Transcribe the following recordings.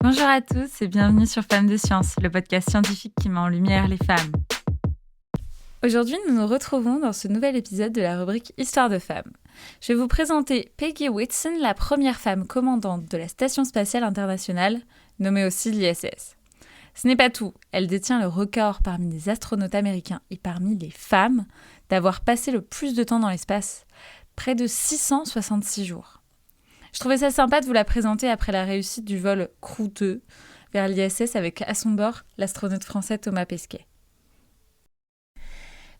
Bonjour à tous et bienvenue sur Femmes de Science, le podcast scientifique qui met en lumière les femmes. Aujourd'hui, nous nous retrouvons dans ce nouvel épisode de la rubrique Histoire de femmes. Je vais vous présenter Peggy Whitson, la première femme commandante de la Station spatiale internationale, nommée aussi l'ISS. Ce n'est pas tout, elle détient le record parmi les astronautes américains et parmi les femmes d'avoir passé le plus de temps dans l'espace, près de 666 jours. Je trouvais ça sympa de vous la présenter après la réussite du vol Crew 2 vers l'ISS avec à son bord l'astronaute français Thomas Pesquet.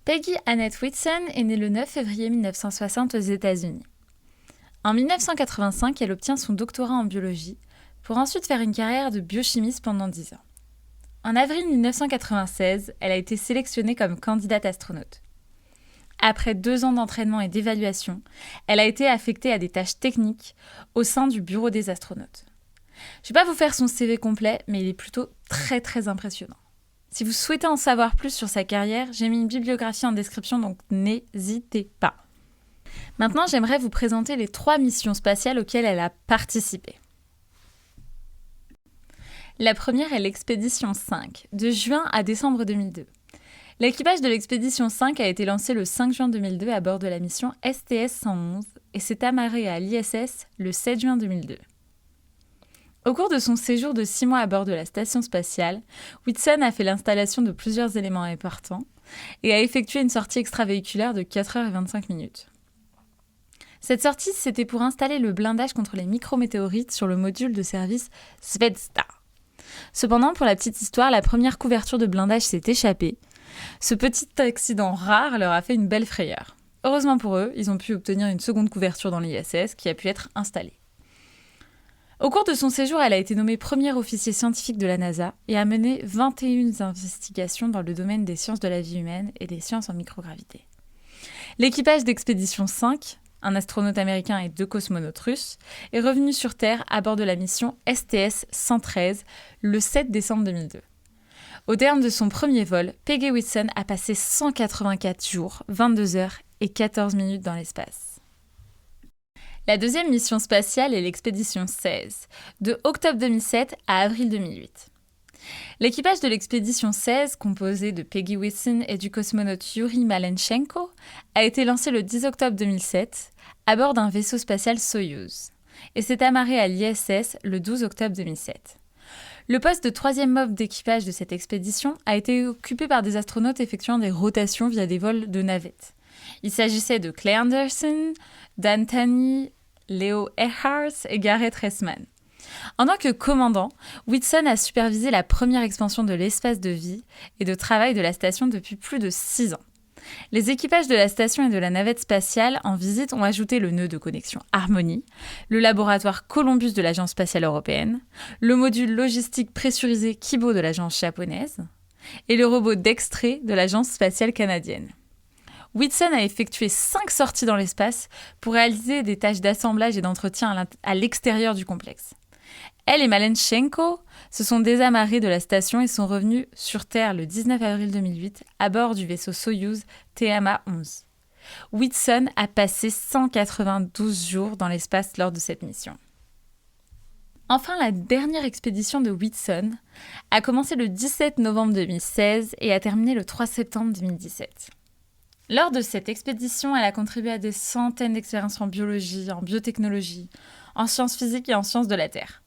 Peggy Annette Whitson est née le 9 février 1960 aux États-Unis. En 1985, elle obtient son doctorat en biologie pour ensuite faire une carrière de biochimiste pendant 10 ans. En avril 1996, elle a été sélectionnée comme candidate astronaute. Après 2 ans d'entraînement et d'évaluation, elle a été affectée à des tâches techniques au sein du bureau des astronautes. Je ne vais pas vous faire son CV complet, mais il est plutôt très impressionnant. Si vous souhaitez en savoir plus sur sa carrière, j'ai mis une bibliographie en description, donc n'hésitez pas. Maintenant, j'aimerais vous présenter les 3 missions spatiales auxquelles elle a participé. La première est l'expédition 5, de juin à décembre 2002. L'équipage de l'expédition 5 a été lancé le 5 juin 2002 à bord de la mission STS-111 et s'est amarré à l'ISS le 7 juin 2002. Au cours de son séjour de 6 mois à bord de la station spatiale, Whitson a fait l'installation de plusieurs éléments importants et a effectué une sortie extravéhiculaire de 4h25. Cette sortie, c'était pour installer le blindage contre les micrométéorites sur le module de service Svezda. Cependant, pour la petite histoire, la première couverture de blindage s'est échappée. Ce petit accident rare leur a fait une belle frayeur. Heureusement pour eux, ils ont pu obtenir une seconde couverture dans l'ISS qui a pu être installée. Au cours de son séjour, elle a été nommée premier officier scientifique de la NASA et a mené 21 investigations dans le domaine des sciences de la vie humaine et des sciences en microgravité. L'équipage d'Expédition 5, un astronaute américain et 2 cosmonautes russes, est revenu sur Terre à bord de la mission STS-113 le 7 décembre 2002. Au terme de son premier vol, Peggy Whitson a passé 184 jours, 22 heures et 14 minutes dans l'espace. La deuxième mission spatiale est l'expédition 16, de octobre 2007 à avril 2008. L'équipage de l'expédition 16, composé de Peggy Whitson et du cosmonaute Yuri Malenchenko, a été lancé le 10 octobre 2007 à bord d'un vaisseau spatial Soyouz et s'est amarré à l'ISS le 12 octobre 2007. Le poste de 3e membre d'équipage de cette expédition a été occupé par des astronautes effectuant des rotations via des vols de navettes. Il s'agissait de Clay Anderson, Dan Tani, Leo Ehlers et Gareth Reisman. En tant que commandant, Whitson a supervisé la première expansion de l'espace de vie et de travail de la station depuis plus de 6 ans. Les équipages de la station et de la navette spatiale en visite ont ajouté le nœud de connexion Harmony, le laboratoire Columbus de l'Agence spatiale européenne, le module logistique pressurisé Kibo de l'Agence japonaise et le robot Dextre de l'Agence spatiale canadienne. Whitson a effectué 5 sorties dans l'espace pour réaliser des tâches d'assemblage et d'entretien à l'extérieur du complexe. Elle et Malenchenko se sont désamarrés de la station et sont revenus sur Terre le 19 avril 2008 à bord du vaisseau Soyouz TMA-11. Whitson a passé 192 jours dans l'espace lors de cette mission. Enfin, la dernière expédition de Whitson a commencé le 17 novembre 2016 et a terminé le 3 septembre 2017. Lors de cette expédition, elle a contribué à des centaines d'expériences en biologie, en biotechnologie, en sciences physiques et en sciences de la Terre.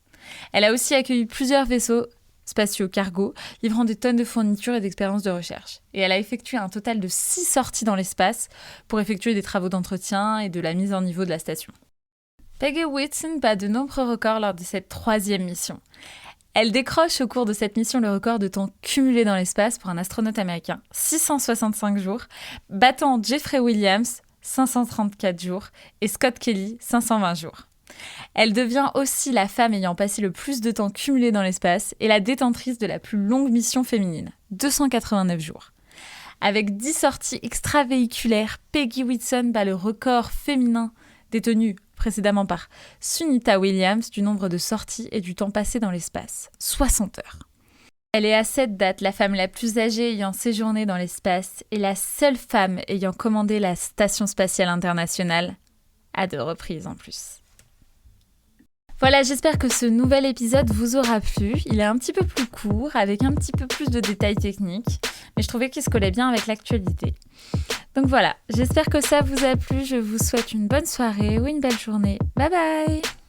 Elle a aussi accueilli plusieurs vaisseaux spatiaux cargo, livrant des tonnes de fournitures et d'expériences de recherche. Et elle a effectué un total de 6 sorties dans l'espace pour effectuer des travaux d'entretien et de la mise en niveau de la station. Peggy Whitson bat de nombreux records lors de cette 3e mission. Elle décroche au cours de cette mission le record de temps cumulé dans l'espace pour un astronaute américain, 665 jours, battant Jeffrey Williams, 534 jours, et Scott Kelly, 520 jours. Elle devient aussi la femme ayant passé le plus de temps cumulé dans l'espace et la détentrice de la plus longue mission féminine, 289 jours. Avec 10 sorties extravéhiculaires, Peggy Whitson bat le record féminin détenu précédemment par Sunita Williams du nombre de sorties et du temps passé dans l'espace, 60 heures. Elle est à cette date la femme la plus âgée ayant séjourné dans l'espace et la seule femme ayant commandé la Station spatiale internationale, à 2 reprises en plus. Voilà, j'espère que ce nouvel épisode vous aura plu. Il est un petit peu plus court, avec un petit peu plus de détails techniques, mais je trouvais qu'il se collait bien avec l'actualité. Donc voilà, j'espère que ça vous a plu. Je vous souhaite une bonne soirée ou une belle journée. Bye bye!